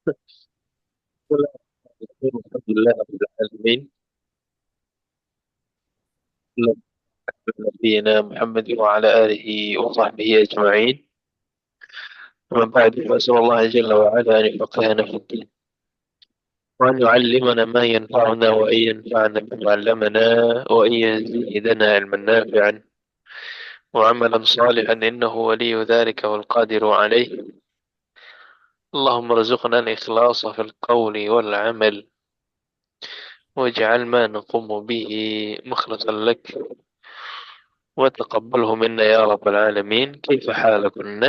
Alhamdulillah Rabbil Alamin. نبينا محمد وعلى آله وصحبه أجمعين. أما بعد فأسأل الله جل وعلا أن يفقهنا في الدين وأن يعلمنا ما ينفعنا وأن ينفعنا بما علمنا وأن يزيدنا علما نافعا وعملا صالحا إنه ولي ذلك والقادر عليه. اللهم ارزقنا الإخلاص في القول والعمل واجعل ما نقوم به مخلصا لك وتقبله منا يا رب العالمين. كيف حالكن؟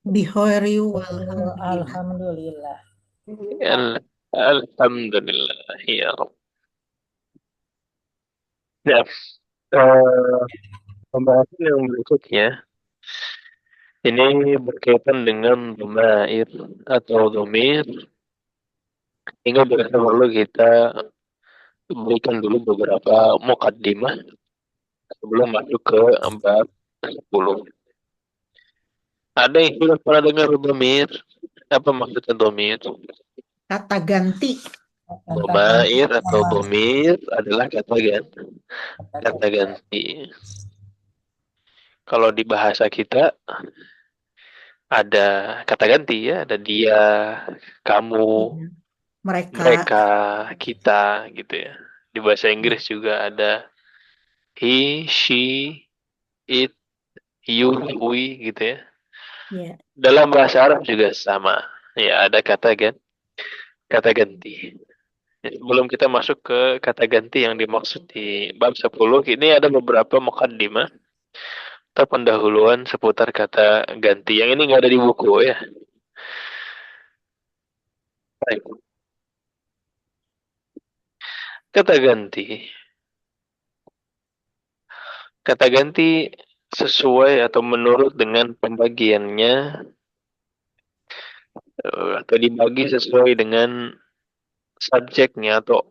Bihori walhamdulillah. Alhamdulillah. الحمد لله يا رب. Nah, eh, pembahasan yang berikutnya ini berkaitan dengan dhamair atau dhamir. Hingga perlu kita berikan dulu beberapa mukaddimah sebelum masuk ke bab 10. Ada yang sudah pernah dengar dhamir? Apa maksudnya dhamir? Kata ganti. Dhamair atau dhamir adalah kata ganti. Kalau di bahasa kita ada kata ganti ya, ada dia, kamu, Mereka. mereka, kita gitu ya. Di bahasa Inggris juga ada he, she, it, you, we gitu ya. Ya. Dalam bahasa Arab juga sama. Ya, ada kata ganti. Ya, sebelum kita masuk ke kata ganti yang dimaksud di bab 10, ini ada beberapa mukaddimah atau pendahuluan seputar kata ganti. Yang ini nggak ada di buku ya. Baik. Kata ganti. Kata ganti sesuai atau menurut dengan pembagiannya atau dibagi sesuai dengan subjeknya atau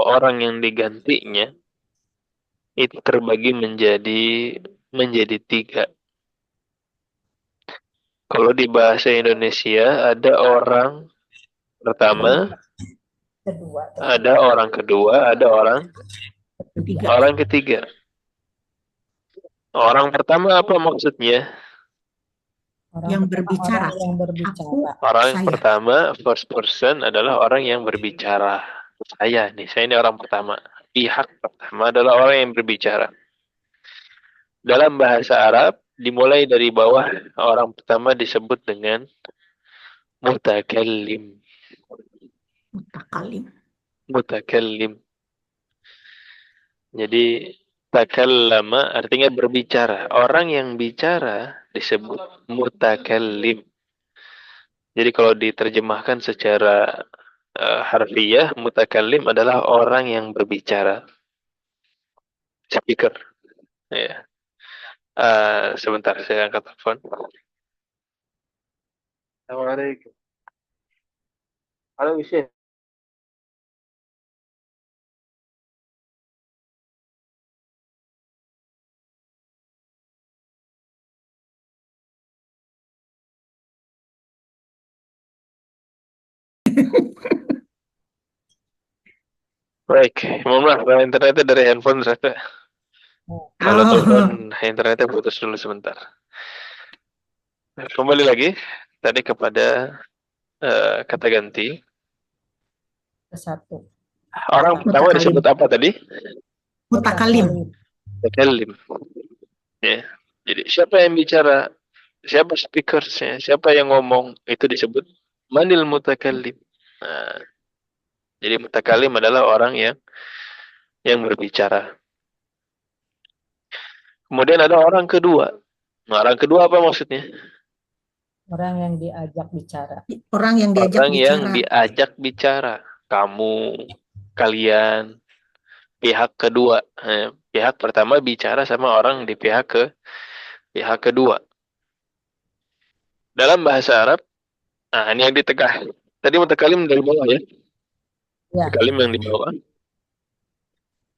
orang yang digantinya itu terbagi menjadi tiga. Kalau di bahasa Indonesia ada orang pertama, Kedua. ada orang kedua, ada Ketiga. orang ketiga. Orang pertama apa maksudnya? Yang berbicara. Orang yang berbicara. Orang yang Saya. pertama, first person adalah orang yang berbicara. Saya ini orang pertama. Pihak pertama adalah orang yang berbicara. Dalam bahasa Arab, dimulai dari bawah, orang pertama disebut dengan mutakallim. Mutakalim. Mutakallim. Jadi, takallama artinya berbicara. Orang yang bicara disebut mutakallim. Jadi kalau diterjemahkan secara harfiah, mutakallim adalah orang yang berbicara. Speaker. Ya. Sebentar, saya angkat telepon. Assalamualaikum. Halo, Wisya. Baik, mohon maaf, internetnya dari handphone saya. Kalau telepon, internetnya putus dulu sebentar. Kembali lagi, tadi kepada kata ganti. Satu. Orang pertama disebut apa tadi? Mutakalim. Mutakallim. Ya. Jadi siapa yang bicara? Siapa speakersnya? Siapa yang ngomong? Itu disebut manil mutakallim. Nah, jadi mutakallim adalah orang yang berbicara. Kemudian ada orang kedua. Nah, orang kedua apa maksudnya? Orang yang diajak bicara. Orang yang diajak Orang bicara. yang diajak bicara. Kamu, kalian, pihak kedua. Pihak pertama bicara sama orang di pihak kedua. Dalam bahasa Arab, nah ini yang ditegah. Tadi mutakalim dari bawah ya. Ya. Mutakalim yang di bawah.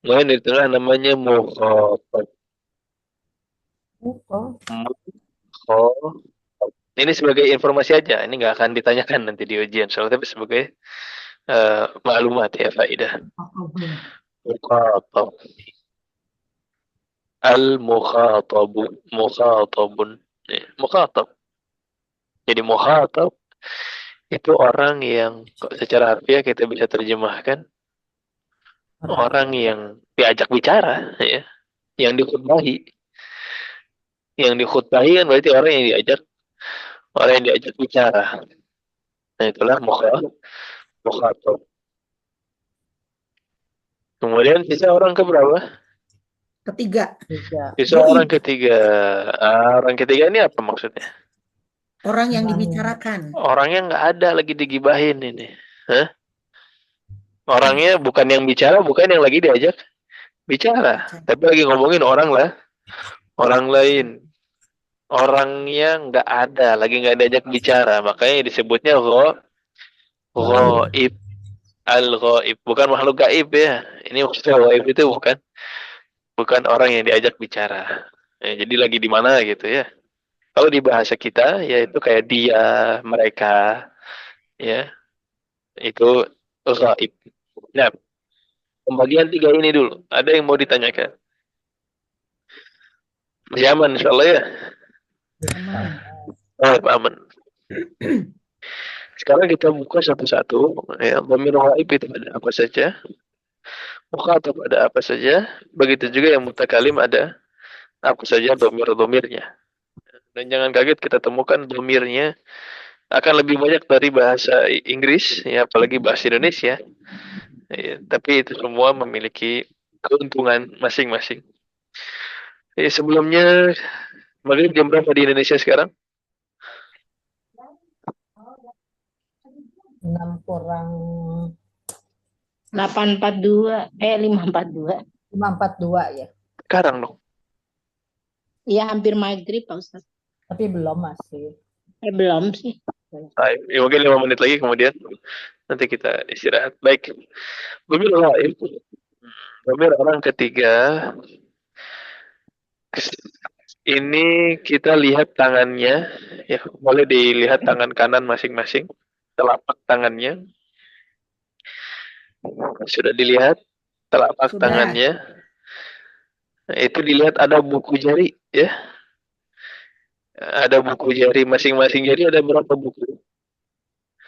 Kemudian di tengah namanya mukhatab. Mukhatab. Ini sebagai informasi aja. Ini nggak akan ditanyakan nanti di ujian soal, tapi sebagai maklumat ya, faedah. Mukhatab. Al-mukhatabu. Mukhatabun. Mukhatab. Jadi mukhatab itu orang yang secara harfiah kita bisa terjemahkan orang yang diajak bicara, ya, yang dikhutbahi. Yang dikhutbahi kan berarti orang yang diajak bicara. Nah, itulah mukhatab. Kemudian sisa orang keberapa? Ketiga. Sisa orang ketiga. Orang ketiga ini apa maksudnya? Orang yang dibicarakan. Orangnya nggak ada, lagi digibahin ini. Hah? Orangnya bukan yang bicara, bukan yang lagi diajak bicara. Tapi lagi ngomongin orang lain. Orangnya nggak ada, lagi nggak diajak bicara. Makanya disebutnya ghaib. Al-ghaib. Bukan makhluk gaib ya. Ini maksudnya ghaib itu bukan orang yang diajak bicara. Ya, jadi lagi di mana gitu ya. Kalau di bahasa kita, yaitu kayak dia, mereka, ya, itu ghaib. Nah, pembagian tiga ini dulu. Ada yang mau ditanyakan? Masih aman insya Allah ya? Aman. Sekarang kita buka satu-satu. Ya, dhamir ghaib itu ada apa saja? Mukhatab ada apa saja? Begitu juga yang mutakalim ada apa saja dhamir-dhamirnya. Dan jangan kaget kita temukan dhamirnya akan lebih banyak dari bahasa Inggris, ya, apalagi bahasa Indonesia. Ya, tapi itu semua memiliki keuntungan masing-masing. Ya, sebelumnya, maghrib jam berapa di Indonesia sekarang? 6 kurang 8.42, 5.42. 5.42 ya. Sekarang dong. Iya, hampir maghrib, Pak Ustaz. Tapi belum masih. Belum sih. Ya, mungkin 5 menit lagi kemudian nanti kita istirahat. Baik. Dhamir ghaib. Dhamir orang ketiga. Ini kita lihat tangannya, ya, boleh dilihat tangan kanan masing-masing, telapak tangannya. Sudah dilihat telapak Sudah. tangannya. Itu dilihat ada buku jari, ya. Ada buku jari, masing-masing jari ada berapa buku?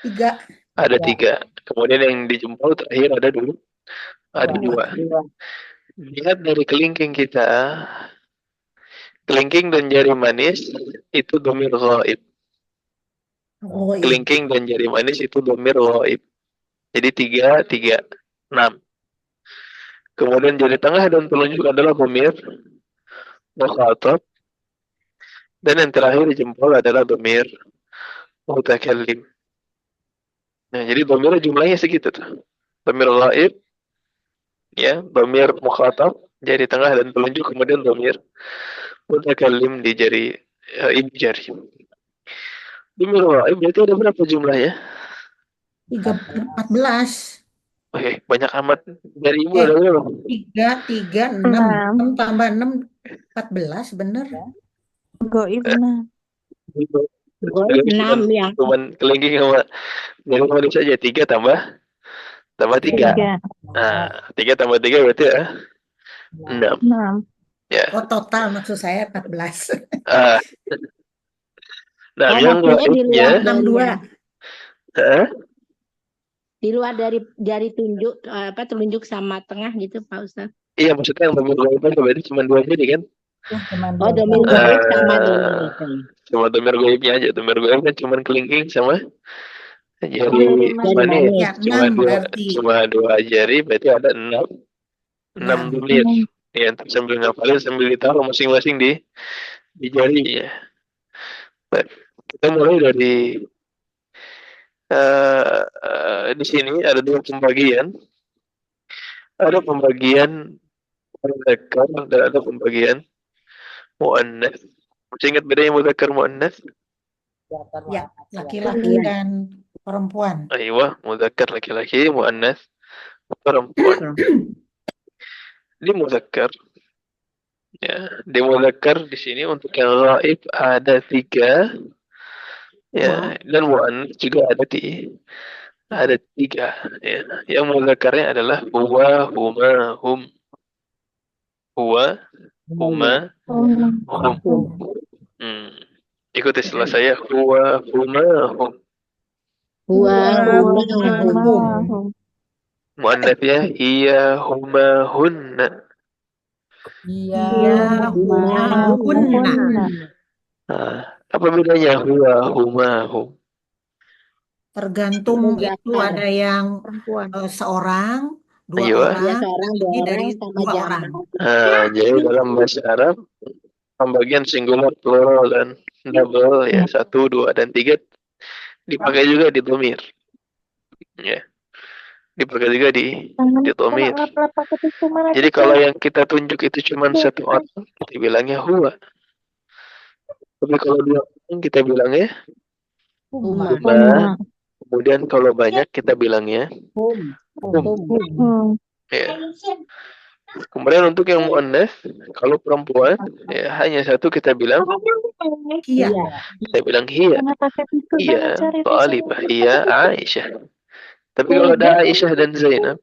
3. Ada 3. Kemudian yang di jempol terakhir ada dulu, ada 2. Lihat dari kelingking kita, kelingking dan jari manis itu dhamir ghaib. Oh, iya. Kelingking dan jari manis itu dhamir ghaib. Jadi 3, 3, 6. Kemudian jari tengah dan telunjuk adalah dhamir mukhatab. Dan yang terakhir di jempol adalah dhamir mutakallim. Nah, jadi dhamirnya jumlahnya segitu tuh. Dhamir ghaib, ya, dhamir mukhatab, jari tengah dan telunjuk, kemudian dhamir mutakallim di jari ibu jari. Dhamir ghaib berarti ada berapa jumlahnya? 14. Oke, banyak amat. Dari ibu ada berapa? 3, 6. 6 tambah 6, 14, bener. Goib 6. Goib 6 ya. Cuman kelingking sama jari manis saja. 3 tambah 3. 3. Nah, 3 tambah 3 berarti 6. 6. Ya. Oh, total maksud saya 14. Ah. Nah, yang maksudnya di gaibnya, luar 62. di luar dari jari tunjuk, telunjuk sama tengah gitu, Pak Ustaz. iya, maksudnya yang dhamir ghaib itu berarti cuma 2 jari kan? Oh, dhamir ghaib sama dhamir itu. Cuma dhamir ghaibnya aja. Dhamir ghaib kan cuma kelingking sama jari Jari manis. Ya, 6 berarti. Cuma 2 jari berarti ada 6 dhamir. Ya, sambil ngapalin sambil ditaruh masing-masing di jari ya. Baik. Kita mulai dari di sini ada 2 pembagian. Ada pembagian muzakkar dan ada pembagian muannats. Masih ingat bedanya muzakkar muannats? Ya, laki-laki dan perempuan. Aywa, muzakkar laki-laki, muannats perempuan. Di muzakkar, ya, di muzakkar di sini untuk yang ghaib ada 3 Ya, dan mu'annas juga ada tiga. Ya. Yang mudzakarnya adalah huwa, huma, hum. Huwa, huma, hum. hum, Hmm. Ikuti setelah saya. Huwa, huma, hum. Huwa huwa, huma huma, hum. hum, Mu'annasnya hiya, huma, hunna. Iya, Iya, Huma huma, hunna. hunna. hunna. Nah, apa bedanya huwa, huma, hum? Tergantung itu Muzakkar. ada yang Perempuan. seorang, dua Ayo. Ya orang, seorang, dua ini dari orang sama dua orang. jamak. Nah, jadi dalam bahasa Arab, pembagian singular, plural, dan double, ya, satu, dua, dan tiga, dipakai juga di dhamir. Ya, dipakai juga di Tangan kena dhamir. ngap-ngap ke tisu mana Jadi tisu? kalau yang kita tunjuk itu cuma satu orang, kita bilangnya huwa. Tapi kalau dua orang, kita bilangnya Huma. huma. Huma. Kemudian kalau banyak, kita bilangnya Hum. hum. Hum. Hum. Ya. Kemudian untuk yang muannas, kalau perempuan, ya hanya satu kita bilang, Iya, Iya. kita bilang hiya. Jangan pakai tisu, jangan Iya, cari tisu. Thalibah, iya, Aisyah. Tapi kalau ada Aisyah dan Zainab,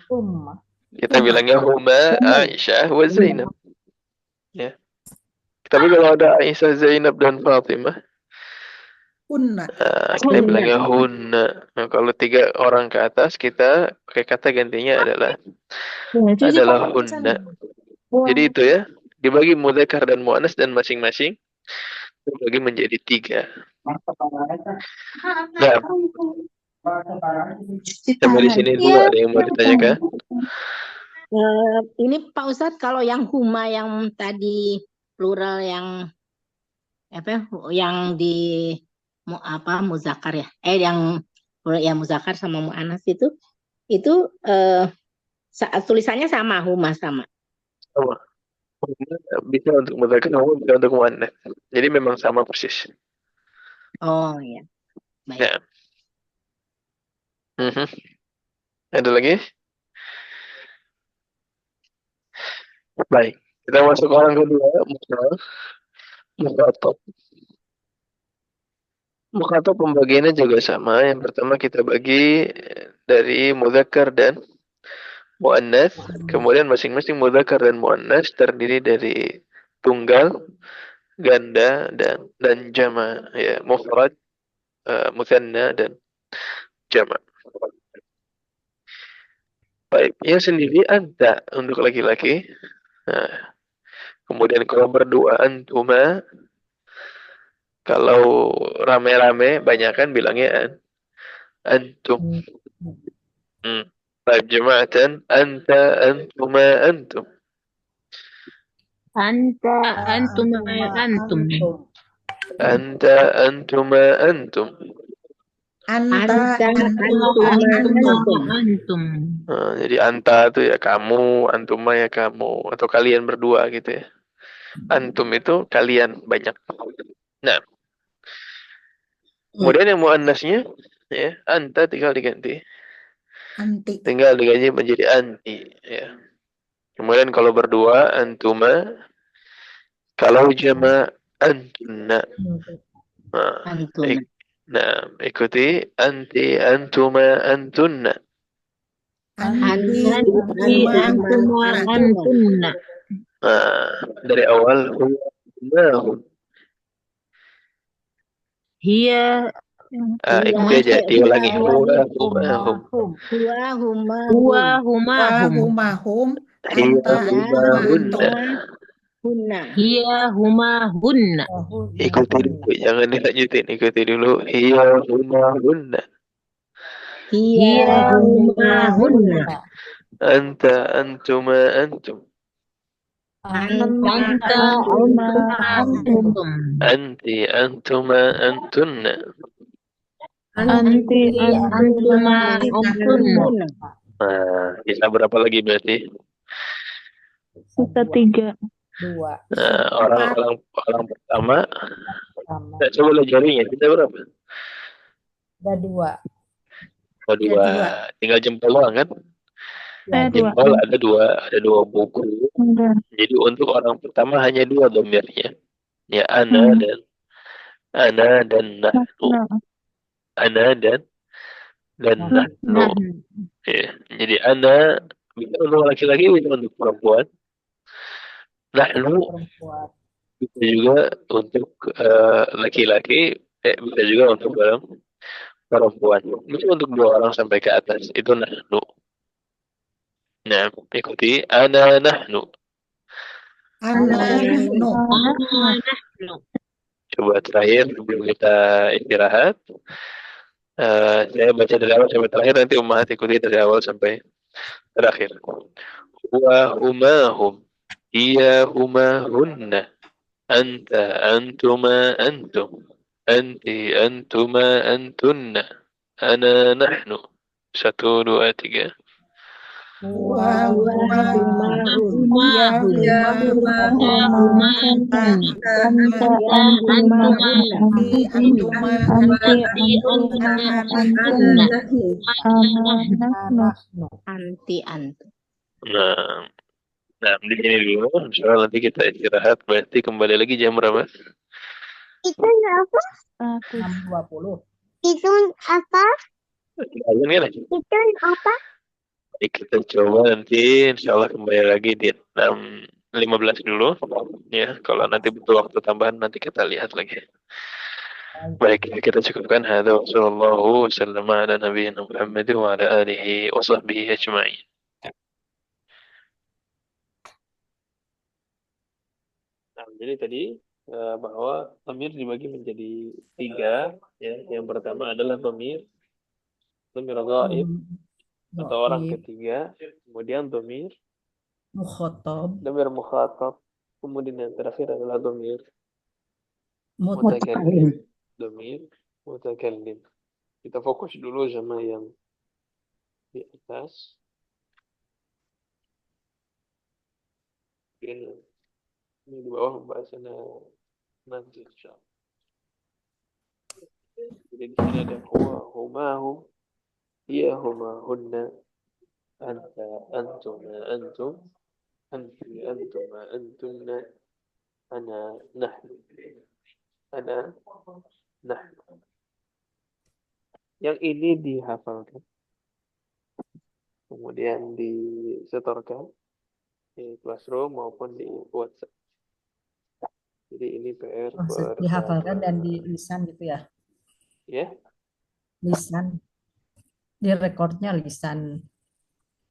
hum. kita bilangnya huma, Aisyah, wa Zainab. Ya. Tapi kalau ada Aisyah, Zainab, dan Fatimah, hunna. kita bilangnya hunna. Nah, kalau tiga orang ke atas, kita pakai kata gantinya adalah hunna. Jadi itu ya, dibagi mudzakkar dan muannas, dan masing-masing dibagi menjadi tiga. Nah, sampai di sini dulu ada yang mau ditanyakan? Ini Pak Ustadz, kalau yang huma yang tadi plural yang apa? Yang di muzakkar ya? Yang muzakkar sama muannas itu tulisannya sama, huma sama. Sama. Bisa untuk mudzakkar, bisa untuk muannas. Jadi memang sama persis. Oh ya, baik. Nah. Ada lagi? Baik. Kita masuk orang kedua, mukhatab. Mukhatab pembagiannya juga sama. Yang pertama kita bagi dari mudzakkar dan muannas. Kemudian masing-masing mudzakkar dan muannas terdiri dari tunggal, ganda, dan jama, ya, mufrad, mutsanna, dan jama. Baik, yang sendiri anta untuk laki-laki. Nah, kemudian kalau berdua antuma, kalau rame-rame banyakan bilangnya antum. Baik, jama'atan anta, antuma, antum. Anta, antum, antum. Anta, antuma, antum. Anta, Antuma, antum. Antum. Nah, jadi anta itu ya kamu, antuma ya kamu, atau kalian berdua gitu ya. Antum itu kalian banyak. Nah, kemudian yang muannasnya, ya, anta tinggal diganti. Anti. Tinggal diganti menjadi anti. Ya. Kemudian kalau berdua, antuma. Kalau jama, antunna. Nah, ikuti. Anti, antuma, antunna. Anti, antuma, antunna. Nah, dari awal, huma, hum. Hiya, Ikuti aja, diulangi. Huwa, huma, hum. Huwa huma huwa, huma, hum. humahum, Hiya, anta, huma, hunna. hunna. Hiya, huma, hunna. Ikuti dulu, jangan dilanjutin. Ikuti dulu. Hiya, huma, hunna. Hiya, huma, hunna. Anta, antuma, antum. Anta, antuma, antum. Anti, antuma, antunna. Anti, antuma, antunna. Nah, bisa berapa lagi berarti? Sisa 3. 2. Nah, orang pertama. Sama. Nah, coba lihat jarinya. Kita berapa? Ada 2. Oh, dua. Tinggal jempol doang kan? Jempol ada dua buku. Jadi untuk orang pertama hanya 2 domirnya. Ya, ana dan Ana dan nahnu. Ana dan nahnu. Ya. Jadi ana bisa untuk laki-laki, bisa untuk perempuan. Nahnu Perempuan. bisa juga untuk laki-laki, bisa juga untuk perempuan. Bisa untuk dua orang sampai ke atas. Itu nahnu. Nah, ikuti ana nahnu. Ana nahnu. Coba terakhir sebelum kita istirahat. Saya baca dari awal sampai terakhir, nanti Ummahat ikuti dari awal sampai terakhir. Wa humahum, iya humahunna, anta antuma antum, anti antuma antunna, ana nahnu. 1, 2, 3. Wa huma Ya huma anta antuma Nahnu. Anti antum. Nah, di sini dulu. Insyaallah nanti kita istirahat. Berarti kembali lagi jam berapa? Itu apa? 6.20. Itu apa? Azan kan? Itu apa? Jadi kita coba nanti insyaallah kembali lagi di 6.15 dulu. Ya, kalau nanti butuh waktu tambahan nanti kita lihat lagi. Baik, kita cukupkan. Hadza wa sallallahu wasallam ala nabiyyina Muhammad wa ala alihi wa sahbihi ajma'in. Nah, jadi tadi bahwa dhamir dibagi menjadi 3. Ya. Yang pertama adalah dhamir ghaib atau orang ketiga. Kemudian dhamir mukhatab. Kemudian yang terakhir adalah dhamir mutakallim. Dhamir mutakallim. Kita fokus dulu sama yang di atas. Ini di bawah pembahasannya nanti insyaallah. Jadi di sini ada huwa, humahum, iya humahunna, anta antuma antum, anti antuma antunna, ana nahnu. Ana nahnu. Yang ini dihafalkan, kemudian disetorkan di Classroom maupun di WhatsApp. Jadi ini PR Dihafalkan dan di lisan gitu ya. Ya, Lisan. Di rekornya lisan.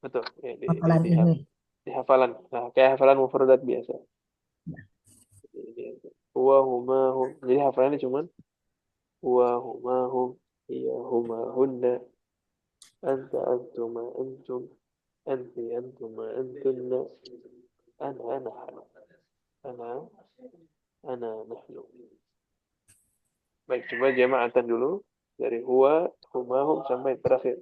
betul. Ya, Hafalan ini. di hafalan. Nah, kayak hafalan mufradat biasa. Huwa humahum. Jadi hafalannya cuman huwa humahum, iya humahunna, anta antuma antum, anti antuma antunna, ana nahnu. Ana nahnu. Baik, coba jama'atan dulu dari huwa humahum sampai terakhir.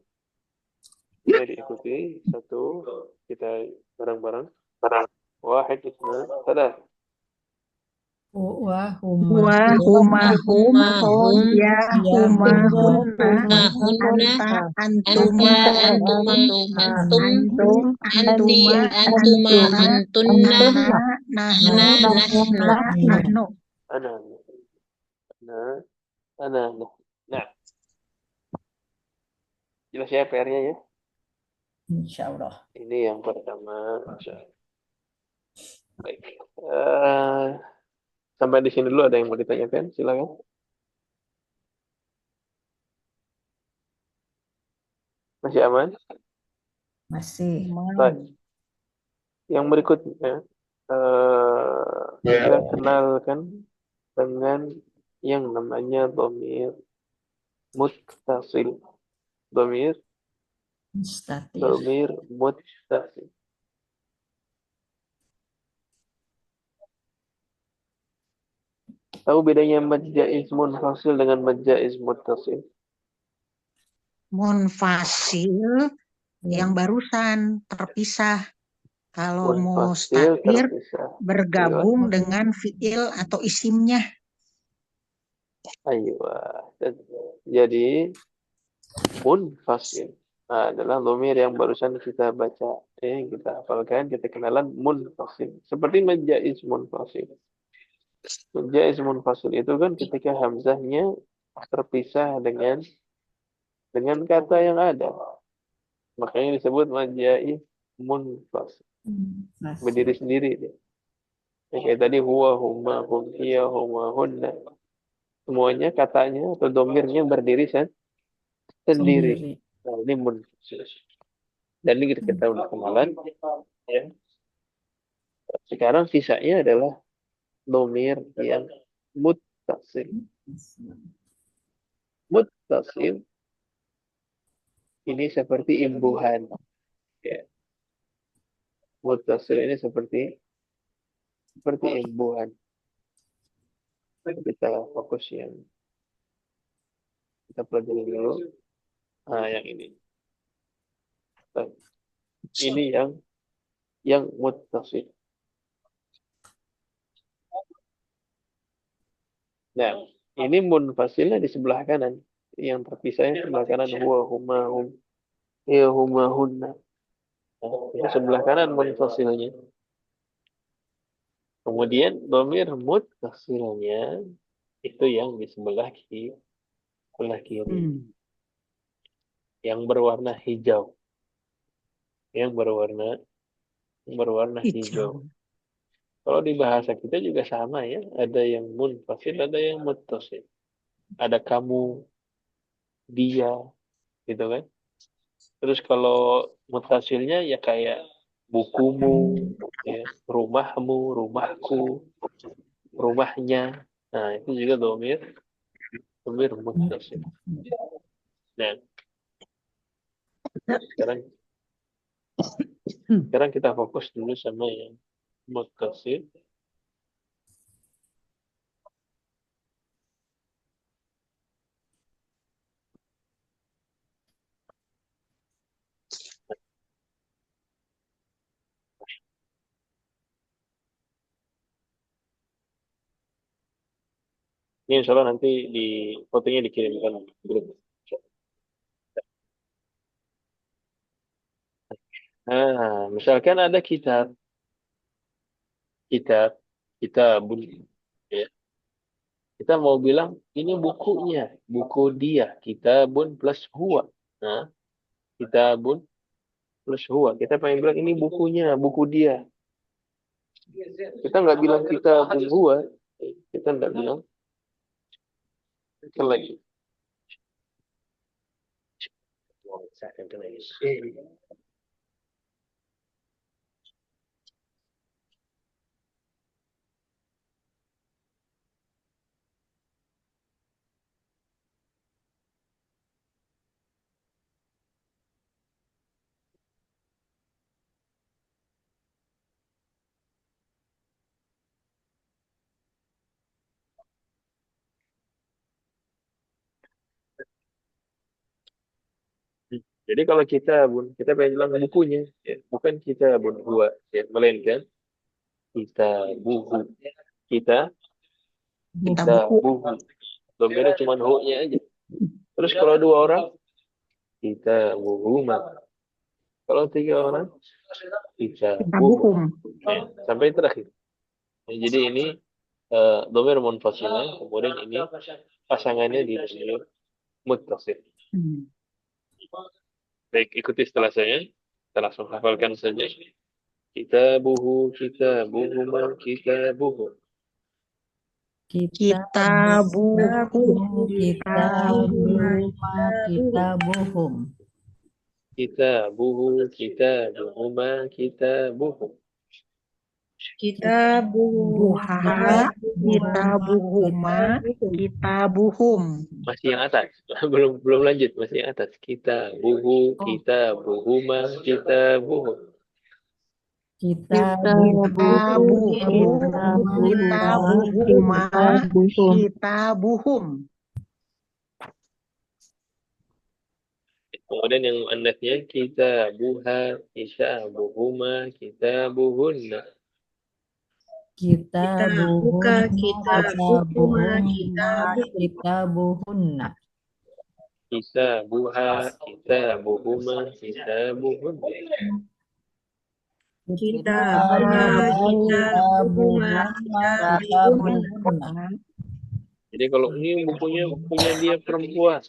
Jadi ikuti satu, kita bareng-bareng. Wahid, isna, salah. Wa humahum ya humahunna Antuma antunna nahnu. Ana. Nah, jelas ya PR-nya ya? Insyaallah. Ini yang pertama. Baik. Sampai di sini dulu, ada yang mau ditanyakan? Silakan. Masih aman? Masih. Baik. Yang berikutnya, kita kenalkan dengan yang namanya dhamir muttasil. Dhamir muttasil. Tahu bedanya mad jaiz munfasil dengan mad jaiz muttasil? Munfasil yang barusan terpisah. Kalau Munfasil mustatir terpisah. bergabung dengan fiil atau isimnya. Ayo. Jadi munfasil adalah dhamir yang barusan kita baca, kita hafalkan, kita kenalan munfasil. Seperti mad jaiz munfasil. Jaiz munfasil itu kan ketika hamzahnya terpisah dengan kata yang ada. Makanya disebut majaiz munfasil. Berdiri sendiri dia. Ya, kayak tadi huwa, huma, hum, hiya, huma, hunna. Semuanya katanya atau domirnya berdiri sendiri. Nah, ini munfasil. Dan ini kita udah kenalan. Ya. Sekarang sisanya adalah domir yang muttasil. Muttasil ini seperti imbuhan. Ya. Muttasil ini seperti imbuhan. Kita fokus yang kita pelajari dulu. Nah, yang ini. Nah, ini yang muttasil. Nah, ini munfasilnya di sebelah kanan. Yang terpisahnya sebelah kanan huwa, huma, hum, hiya, huma, hunna. Nah, itu sebelah kanan munfasilnya. Kemudian domir muttasilnya itu yang di sebelah kiri. Yang berwarna hijau. Yang berwarna hijau. Kalau di bahasa kita juga sama ya. Ada yang munfasil, ada yang muttasil. Ada kamu, dia, gitu kan. Terus kalau muttasilnya ya kayak bukumu, ya, rumahmu, rumahku, rumahnya. Nah, itu juga domir muttasil. Nah, sekarang kita fokus dulu sama yang muttasil. Ini insya Allah nanti di fotonya dikirimkan grup. Nah, misalkan ada kitabun, ya. Kita mau bilang ini bukunya, buku dia, kitabun plus huwa. Nah, kitabun plus huwa. Kita pengen bilang ini bukunya, buku dia. Kita nggak bilang kitabun huwa, kita nggak bilang. Kita lagi. Jadi kalau kita pengen bilang bukunya, ya, bukan kitabun huwa, ya, melainkan buku. Kita buku. Domirnya cuma hu-nya aja. Terus kalau dua orang, kita buhuma. Kalau tiga orang, kita buhum. Ya, sampai terakhir. Ya, jadi ini domir munfasilnya, kemudian ini pasangannya di domir muttasil. Baik, ikuti setelah saya. Kita langsung hafalkan saja. Kita buhuma, kita buhu. Kita buku, Kita buhum. Kita buhu, kita buhuma, kita buhu. kita buha, kita buhuma, kita buhum. Masih yang atas. belum lanjut, masih yang atas. Kita buhu, kita buhuma, kita buhu. Kita Kita buhu, kita buhuma, kita buhum. Kemudian yang muannasnya kita buha, kita buhuma, kita buhunna. Kita buka, buhum, kita buhuma, buhuma, kita buhunna. Kita buha, kita buhuma, kita buhunna. kitabuhuma kitabuhunna. Jadi kalau ini bukunya punya dia perempuan,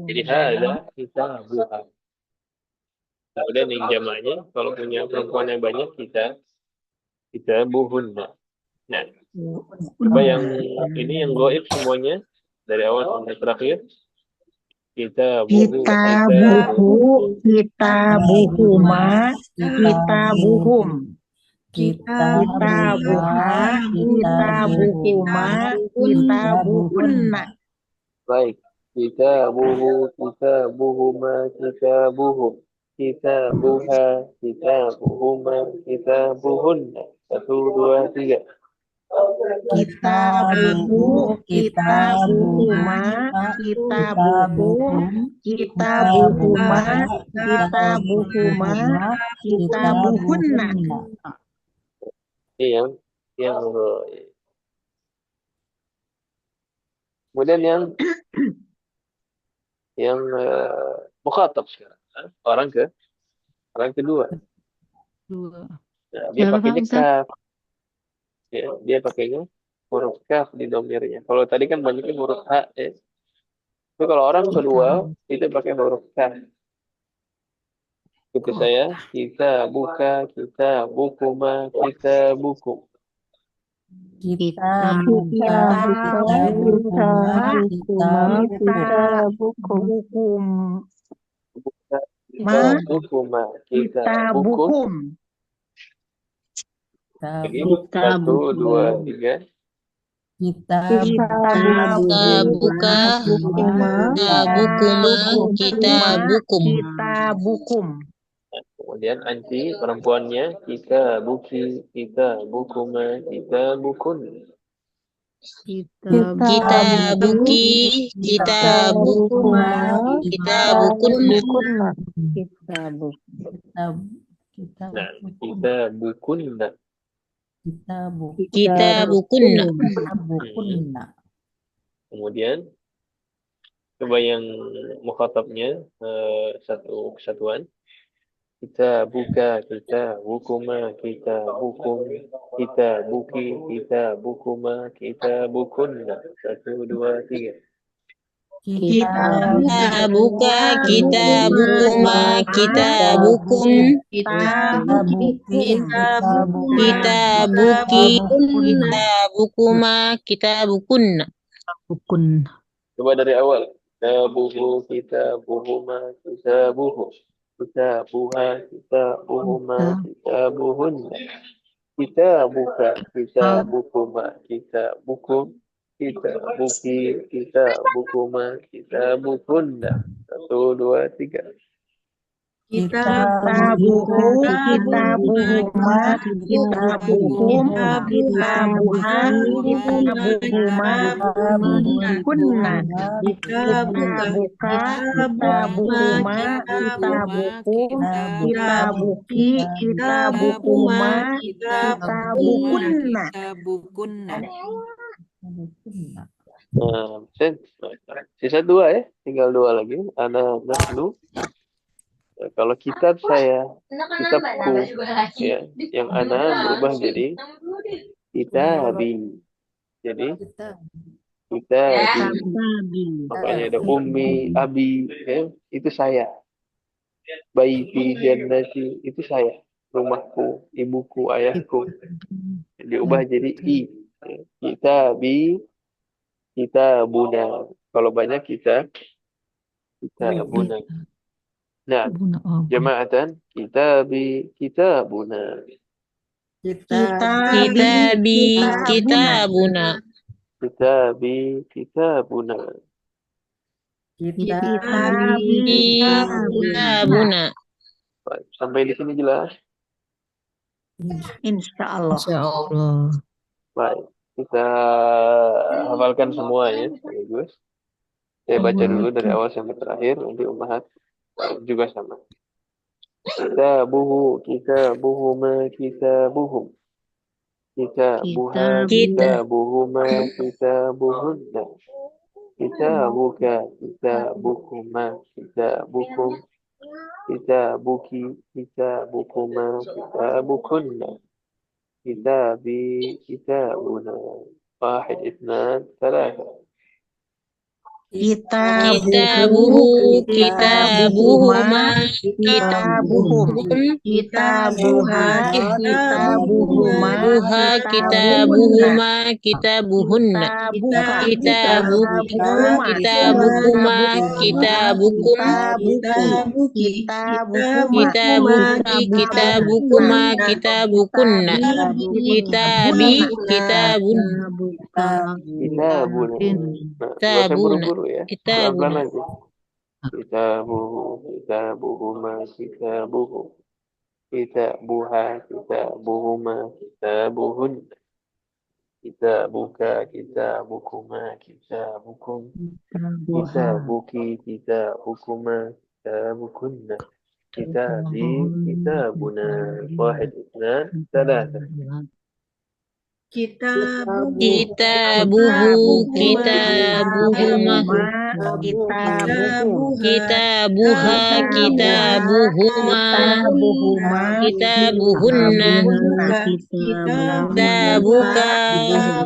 jadi ada kita buha. Kemudian yang jamaknya kalau punya perempuan yang banyak kita buhunna. Nah, coba yang ini yang goib semuanya dari awal sampai terakhir. Kita buhu, kita buhuma, kita buhum. Kita buha, kita buhuma, kita buhunna. Baik. Kita buhu, kita buhuma, kita buhum. Kita buha, kita buhuma, kita buhunna. 1, 2, 3. Kita buhu, kita buhuma, kita buhum, kita buhuma, kita buhuma, kita buhunna. Ini yang kemudian yang mukhatab sekarang. Orang kedua. Nah, dia pakainya kaf. Ya, dia pakainya huruf kaf di domirnya. Kalau tadi kan banyaknya huruf h, ya. Tapi kalau orang kedua itu pakai huruf kaf. Seperti saya, kita buka, kita bukuma, kita buku. Kita buka, kita bukum, Kita bukuma, kita bukum. Jadi 1, 2, 3. kita buka, kita bukum. kita bukum. Kemudian anti perempuannya kita buki, kita bukuma, kita bukun. Kita buki, kita bukuma, kita bukunna. Nah, kita bukunna. Kita bukunna. Kemudian coba yang mukhatabnya satu kesatuan. Kita buka, kita bukuma, kita bukum, kita buki, kita bukuma, kita bukunna. 1, 2, 3. Kita buka, kita bukuma, kita bukum, kita buki, kita bukuma, kita bukunna. Coba dari awal. Kita buhu, kita buhuma, kita buhu. Kita buha, kita buhuma, kita buhunna. Kita buka, kita bukuma, kita bukum, kita buki, kita bukuma, kita bukunna. 1, 2, 3. Kita buku, kita buhuma, kita bukum, kita buha, kita buhuma, bukunna. Kita buka, kita buhuma, kita bukum, kita buki, kita bukuma, kita bukunna. Sisa 2 ya, tinggal 2 lagi. Ana nahnu. Kalau kitabku, ya, yang ana berubah jadi kitabi. Jadi kitabi. Makanya ada ummi, abi, ya, itu saya. Baiti, jannati, itu saya. Rumahku, ibuku, ayahku. Diubah jadi i. Ya. Kitabi, kitabuna. Kalau banyak kita buna. Nah, jama'atan kitabi, kitabuna. Kitabi, kitabuna. Kitabi, kitabuna. Kitabuna. Baik, sampai di sini jelas. Insya Allah. Baik, kita hafalkan semua ya, sekaligus. Saya baca dulu dari awal sampai terakhir, nanti ummahat juga sama. Kita buhu, kita buhuma, kita buhum. Kita buha, kita buhuma, kita buhunna. Kita buka, kita bukuma, kita bukum. kitabuki, kitabukuma, kitabukunna, kitabi, kitabuna. واحد اثنان ثلاثة. Kitabuhu, kitabuhuma, kitabuhum, Kitabuha, kitabuhuma, kitabuha, kitabuhuma, kitabuhunna. Kitabuki, kitabukuma, kitabukum. kitabuki, Kitabuki, kitabukuma, kitabukunna. Kitabi, kitabun. Kitabuna. Nah, nggak usah Kitabuna. buru-buru ya. Kitabuna. Pelan-pelan aja. Kitabuhu, kitabuhuma, kitabuhum. Kitabuha, kitabuhuma, kitabuhun. Kitabuka, kitabukuma, kitabukum. Kitabuki, kitabukuma, kitabukunna. Kitabi, kitabuna. واحد اثنان ثلاثة. kitabuhu, Kitabuhu, kitabuhuma. Kitabuha, kitabuhuma. Kitabuhunna. Kitabuka,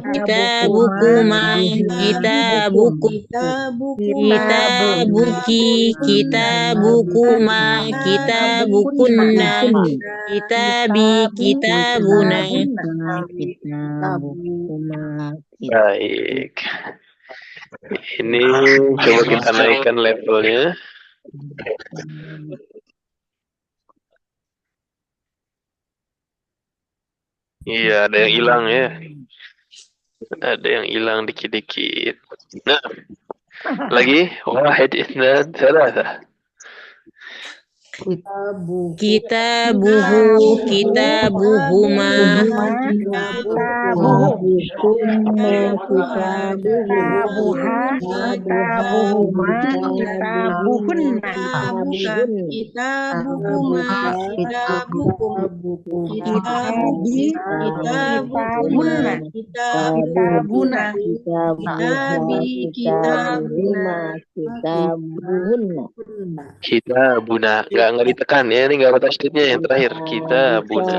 kitabukuma, kitabukum. Kitabuki, kitabukuma, kitabukunna. Kitabi, kitabuna. Baik. Ini coba kita naikkan levelnya. Iya, ada yang hilang ya. Ada yang hilang dikit-dikit. Nah, lagi. واحد اثنان ثلاثة. Kitabuhu, kitabuhuma. Kitabuna. Nggak ditekan ya. Ini nggak ada tasdidnya yang terakhir. Kitabuna.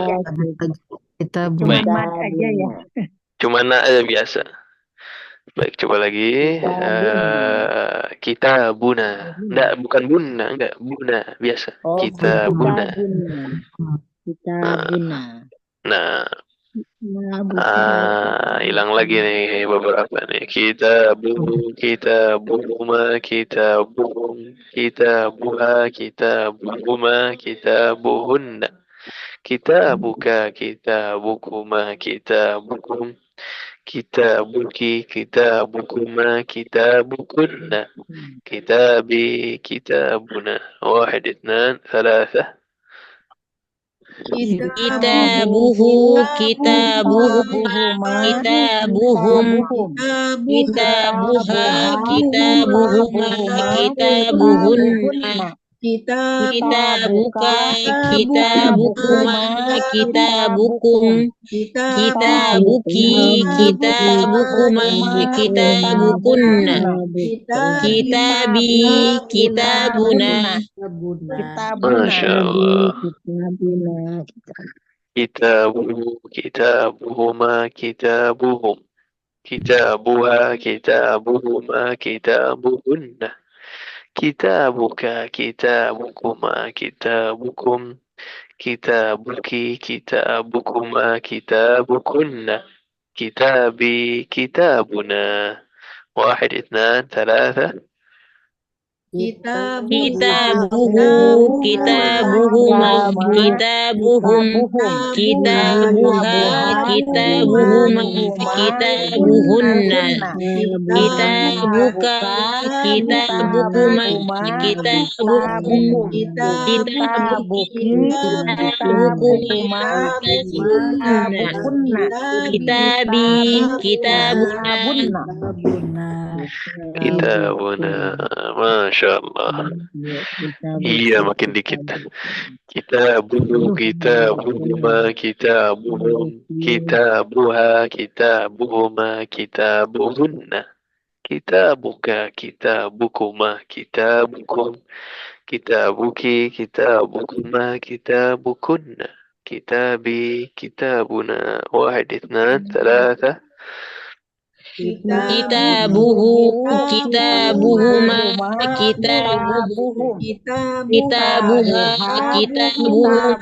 Baik. aja ya. Cuma na aja biasa. Baik, coba lagi. Kitabuna. Nggak, bukan buna. Nggak, buna. Biasa. Kitabuna. Nah. Hilang lagi nih beberapa nih. Kitabuhu, kitabuhuma, kitabuhum, kitabuha, kitabuhuma, kitabuhunna. Kitabuka, kitabukuma, kitabukum. Kitabuki, kitabukuma, kitabukunna. Kitabi, kitabuna. واحد اثنان ثلاثة. Kitabuhu, kitabuhuma, kitabuhum. Kitabuha, kitabuhuma, kitabuhunna. Kitabuka, kitabukuma, kitabukum. Kitabuki, kitabukuma, kitabukunna. Kitabi, kitabuna. Masya Allah. Kitabuhu, kitabuhuma, kitabuhum. Kitabuha, kitabuhuma, kitabuhunna. Kitabuka, kitabukuma, kitabukum. Kitabuki, kitabukuma, kitabukunna. Kitabi, kitabuna. واحد اثنان ثلاثة. Kitabuhu, kitabuhuma, kitabuhum. Kitabuha, kitabuhuma, kitabuhunna. Kitabuka, kitabukuma, kitabukum. Kitabuki, kitabukuma, kitabukunna. Kitabi, kitabuna. Kitabuna. Masya Allah. Iya, makin dikit. Kitabuhu, kitabuhuma, kitabuhum. Kitabuha, kitabuhuma, kitabuhunna. Kitabuka, kitabukuma, kitabukum. kitabuki, kitabukuma, kitabukunna, kitabi, kitabuna. Wahid, ithnan, thalatha. Kitabuhu, kitabuhuma, kitabuhum, kitabuha, kitabuhuma,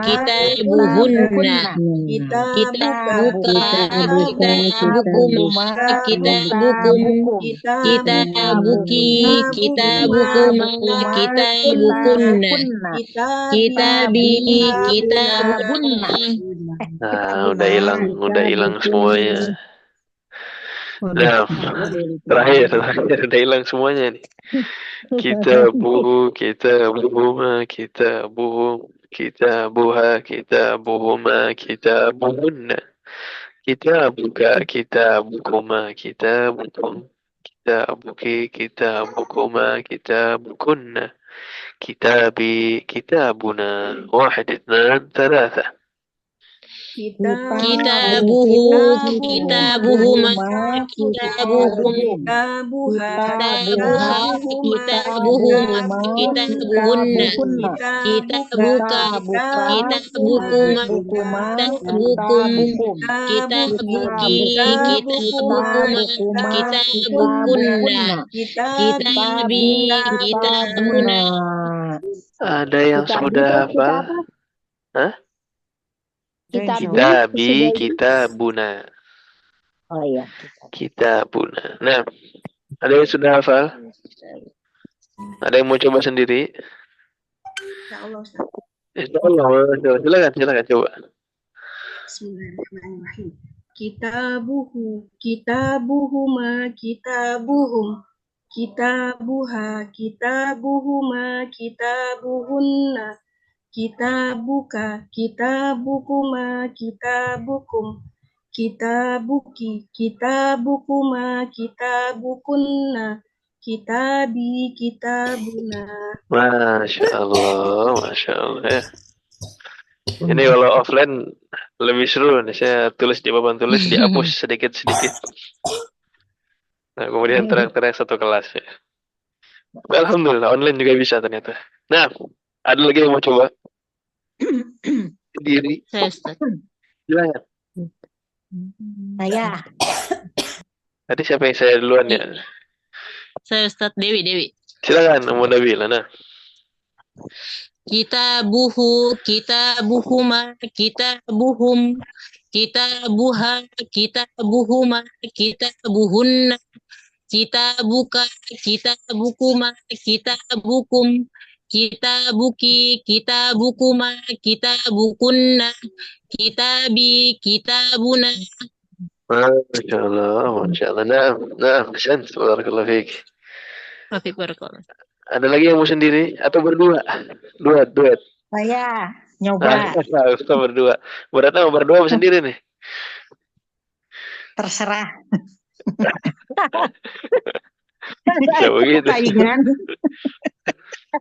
kitabuhunna, kitabuka, kitabukuma, kitabukum, kitabuki, kitabukuma, kitabukunna, kitabi, kitabunna. Nah, udah hilang semuanya. Nah, terakhir udah hilang semuanya nih. Kitabuhu, kitabuhuma, kitabuhum, kitabuha, kitabuhuma, kitabuhunna, kitabuka, kitabukuma, kitabukum, kitabuki, kitabukuma, kitabukunna, kitabi, kitabuna. Wahid, ithnan, thalatha. Kitabuhu, kitabuhuma, kitabuhum, kitabuha, kitabuhuma, kitabuhunna, kitabuka, kitabukuma, kitabukum, kitabuki, kitabukuma, kitabukunna, kitabi, kitabuna. Ada yang sudah hafal? Hah? Kitabi, kitabuna. Oh iya. Kitabuna. Nah, ada yang sudah hafal? Ada yang mau coba sendiri? Insyaallah Ustaz. Insyaallah. Silakan coba. Bismillahirrahmanirrahim. Kitabuhu, kitabuhuma, kitabuhum, kitabuha, kitabuhuma, kitabuhunna, kitabuka, kitabukuma, kitabukum, kitabuki, kitabukuma, kitabukunna, kitabi, kitabuna. Masya Allah ya. Ini kalau offline lebih seru nih. Saya tulis jawaban tulis, dihapus sedikit-sedikit. Nah, kemudian terang-terang satu kelas ya. Alhamdulillah, online juga bisa ternyata. Nah, ada lagi yang mau coba? Sendiri. Saya Ustaz. Silakan. Saya. Tadi siapa yang saya duluan ya? Saya Ustaz Dewi. Silakan, Ummu Nabila. Nah. Kitabuhu, kitabuhuma, kitabuhum, kitabuha, kitabuhuma, kitabuhunna, kitabuka, kitabukuma, kitabukum, kitabuki, kitabukuma, kitabukunna, kitabi, kitabuna. Masya Allah. Nah, Hasan, barakallahu fiik. Mafi barakallah. Ada lagi yang mau sendiri atau berdua? Duet. Saya nyoba. Kita berdua. Beratnya mau berdua apa sendiri nih? Terserah. Bisa begitu. Saingan.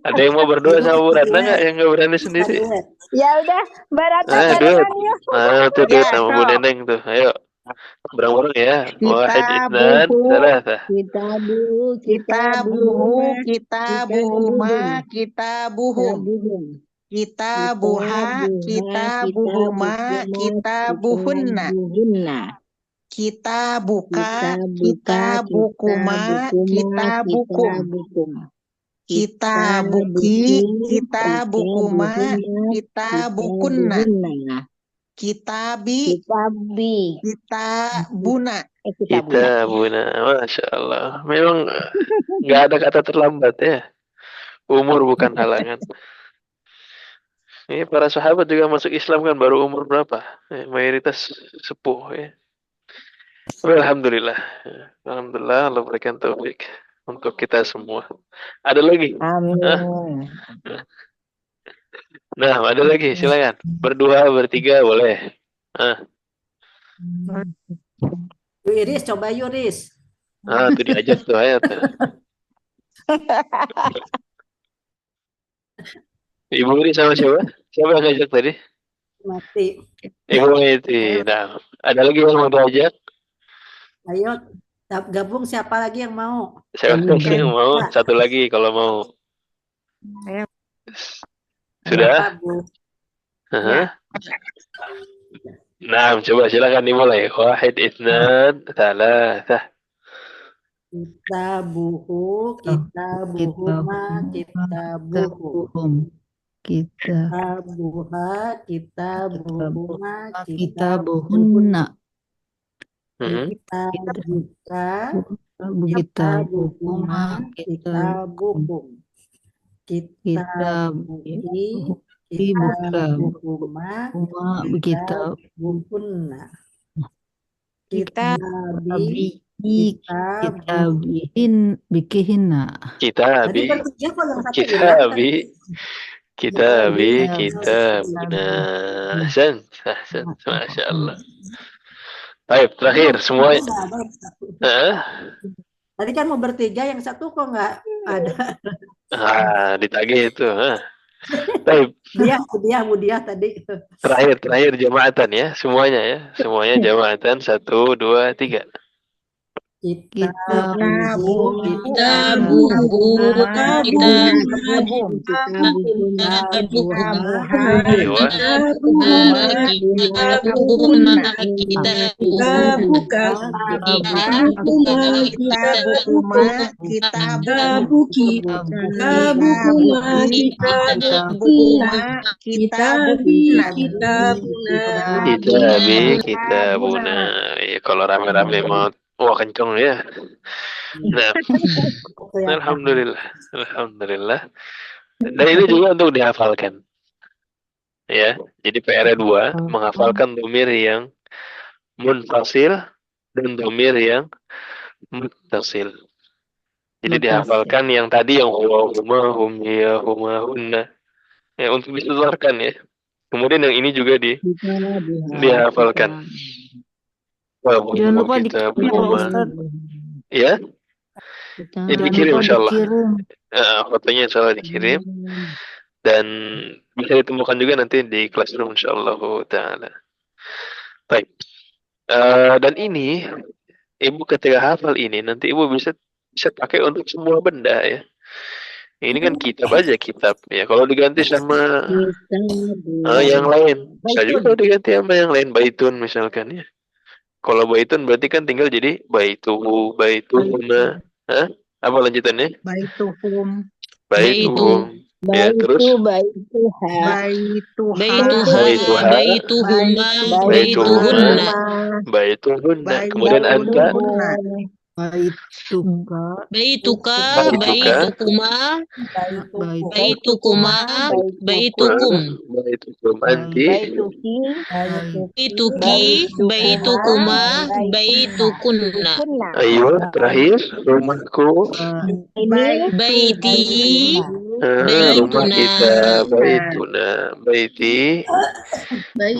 Ada yang mau berdua sama Bu Ratna nggak? Yang nggak berani sendiri? Ya udah, Mbak Ratna Duet. barengan yuk. Tuh sama Bu Neneng tuh. Ayo. Bareng-bareng ya. Wahid, ithnan, thalatha. Kitabuhu, kitabuhuma, kitabuhum, kitabuha, kitabuhuma, kitabuhunna, kitabuka, kitabukuma, kitabukum, kitabuki, kitabukuma, kitabukunna, kitabi, kitabuna. Kitabuna. Masya Allah. Memang nggak ada kata terlambat ya. Umur bukan halangan. Ini para sahabat juga masuk Islam kan baru umur berapa? Mayoritas sepuh ya. Alhamdulillah. Alhamdulillah Allah berikan taufik untuk kita semua. Ada lagi? Amin. Nah, ada lagi, silakan. Berdua, bertiga boleh. Iris, coba Iris. Tuh diajak tuh ayat. Ibu ini sama siapa? Siapa yang ngajak tadi? Mati. Ibu itu. Nah, ada lagi yang mau diajak? Sudah? Bu. Aha. Nah, coba silakan dimulai. Wahid, itsnan, tsalatsa. Kitabuhu, kitabuhuma, kitabuhum. Kitabuha, kitabuhuma, kitabuhunna. Mhm. Kitabuka, kitabuhuma, kitabuhum. Kitabuhi, kitabuhuma, kitabuhunna. Kitabi, kitabuhin. Kitabi, Tadi bertiga kok yang satu hilang. kitabi, kitabi, Kitabi, kitabuna. Ahsan, ahsan, masya Allah. Baik, terakhir semua. Hah? Tadi kan mau bertiga, yang satu kok nggak ada. Ditagih itu. Baik, Budiah tadi. terakhir jamaatan ya, semuanya jamaatan 1, 2, 3. Kitabuhu, Kitabuhuma, kitabuhum, kitabuhuma, kitabuna. Ya, kalau rame-rame mau wah kenceng ya. Nah, alhamdulillah, alhamdulillah. Dan ini juga untuk dihafalkan. Ya, jadi PR 2 menghafalkan domir yang munfasil dan domir yang muttasil. Jadi dihafalkan yang tadi yang huwa, huma, hum, hiya, huma, hunna. Ya, untuk disesuaikan ya. Kemudian yang ini juga dihafalkan. Jangan lupa kita dikirim Pak Ustaz. Ya, Jangan dikirim lupa insyaallah. dikirim. Fotonya insyaallah dikirim. Dan bisa ditemukan juga nanti di Classroom insyaallah ta'ala. Baik. Dan ini ibu ketika hafal ini nanti ibu bisa pakai untuk semua benda ya. Ini kan kitab aja kitab ya. Kalau diganti sama yang lain, bisa juga diganti sama yang lain, baitun misalkan ya. Kalau baitun berarti kan tinggal jadi baituhu, baituhuna. Apa lanjutannya? Baituhum. Baituhum. Ya, terus baituha, baituhuma, baituhunna, baituhunna. Kemudian anta, Baituka, baitukuma, baitukum, anti, baituki, baitukuma, baitukunna, ayo terakhir rumahku, baiti, rumah kita, baiti,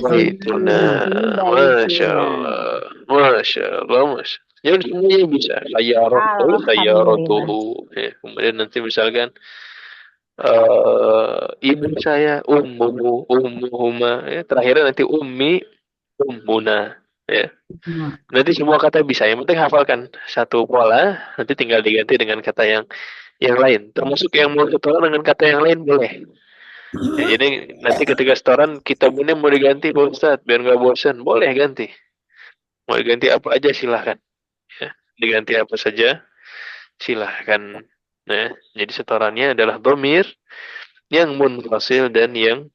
baituna. Masya Allah, masya Allah, masya. Jadi semuanya bisa. Sayyaratuhu. Ya, kemudian nanti misalkan ibu saya ummuhuma. Ya, terakhirnya nanti ummi, ummuna. Ya. Nanti semua kata bisa. Yang penting hafalkan satu pola. Nanti tinggal diganti dengan kata yang lain. Termasuk yang mau setoran dengan kata yang lain boleh. Ya, jadi nanti ketika setoran kita punya mau diganti Pak Ustadz biar nggak bosan, boleh ganti. Mau diganti apa aja silahkan. Ya, diganti apa saja silahkan. Nah, jadi setorannya adalah domir yang munfasil dan yang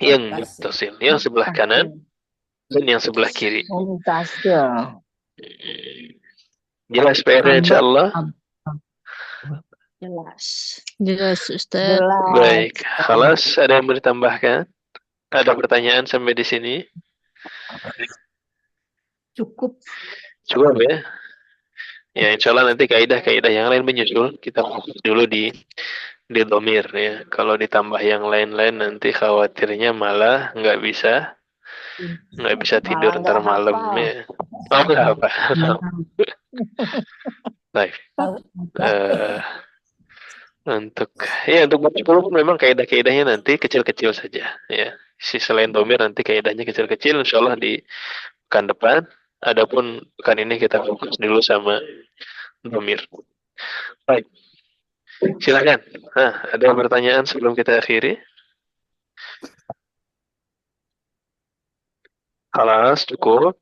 muttasil, yang sebelah kanan dan yang sebelah kiri. Jelas PR-nya insyaallah. jelas Ustaz. Baik, khalas, ada yang mau ditambahkan? Ada pertanyaan sampai di sini? Cukup ya. Ya, insya Allah nanti kaidah-kaidah yang lain menyusul. Kita fokus dulu di domir ya. Kalau ditambah yang lain-lain nanti khawatirnya malah nggak bisa tidur ntar malam ya. Oh, nggak apa. Baik. Untuk baca huruf memang kaidah-kaidahnya nanti kecil-kecil saja ya. Selain domir nanti kaidahnya kecil-kecil insya Allah di pekan depan. Adapun pekan ini kita fokus dulu sama domir. Baik. Silakan. Ada pertanyaan sebelum kita akhiri? Halas, cukup.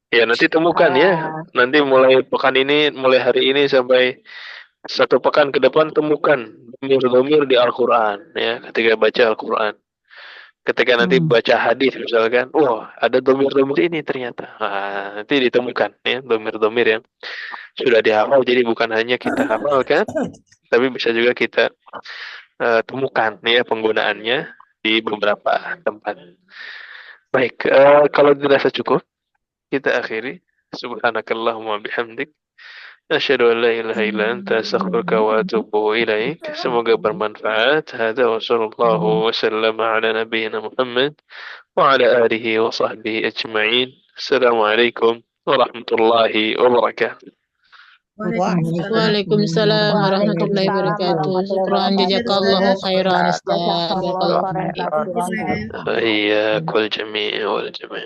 Ya, nanti temukan ya. Nanti mulai pekan ini, mulai hari ini sampai satu pekan ke depan temukan domir-domir di Al-Quran ya. Ketika baca Al-Quran, ketika nanti baca hadis misalkan, wah ada domir-domir ini ternyata. Nanti ditemukan ya domir-domir yang sudah dihafal. Jadi bukan hanya kita hafalkan, tapi bisa juga kita temukan ya penggunaannya di beberapa tempat. Baik, kalau dirasa cukup, kita akhiri. Subhanakallahumma bihamdik. Asyhadu an la ilaha illa anta astaghfiruka wa atubu ilaik. Semoga bermanfaat. Hadza wa sallallahu wa sallama ala nabiyyina Muhammad wa ala alihi wa sahbihi ajma'in. Assalamualaikum warahmatullahi wabarakatuh. Waalaikumsalam warahmatullahi wabarakatuh. Syukran jazakallahu khairan Ustaz. Barakallahu fiik. Iya, kul jami' wal jami'.